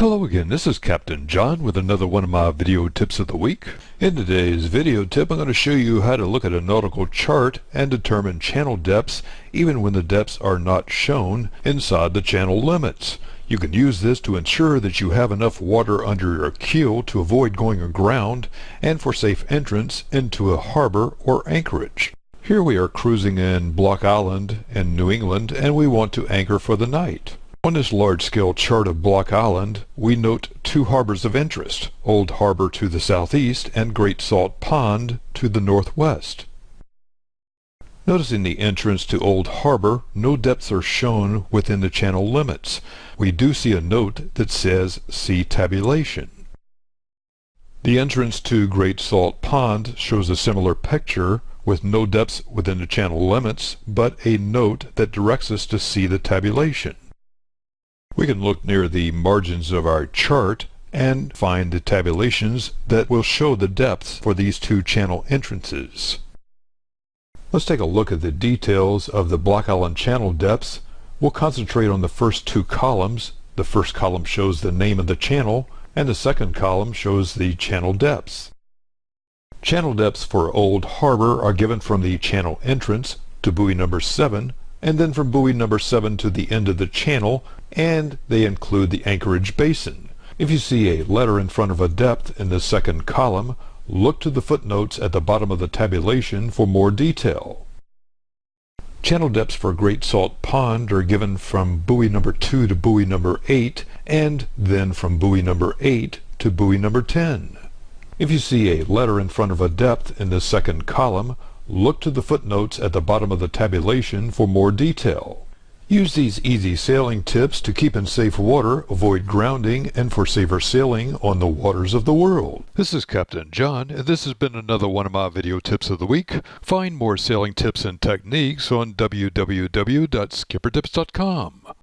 Hello again, this is Captain John with another one of my video tips of the week. In today's video tip, I'm going to show you how to look at a nautical chart and determine channel depths even when the depths are not shown inside the channel limits. You can use this to ensure that you have enough water under your keel to avoid going aground and for safe entrance into a harbor or anchorage. Here we are cruising in Block Island in New England and we want to anchor for the night. On this large-scale chart of Block Island, we note two harbors of interest, Old Harbor to the southeast and Great Salt Pond to the northwest. Noticing the entrance to Old Harbor, no depths are shown within the channel limits. We do see a note that says "See tabulation." The entrance to Great Salt Pond shows a similar picture with no depths within the channel limits, but a note that directs us to see the tabulation. We can look near the margins of our chart and find the tabulations that will show the depths for these two channel entrances. Let's take a look at the details of the Block Island channel depths. We'll concentrate on the first two columns. The first column shows the name of the channel, and the second column shows the channel depths. Channel depths for Old Harbor are given from the channel entrance to buoy number 7, and then from buoy number 7 to the end of the channel, and they include the anchorage basin. If you see a letter in front of a depth in the second column, look to the footnotes at the bottom of the tabulation for more detail. Channel depths for Great Salt Pond are given from buoy number 2 to buoy number 8, and then from buoy number 8 to buoy number 10. If you see a letter in front of a depth in the second column, look to the footnotes at the bottom of the tabulation for more detail. Use these easy sailing tips to keep in safe water, avoid grounding, and for safer sailing on the waters of the world. This is Captain John, and this has been another one of my video tips of the week. Find more sailing tips and techniques on www.skippertips.com.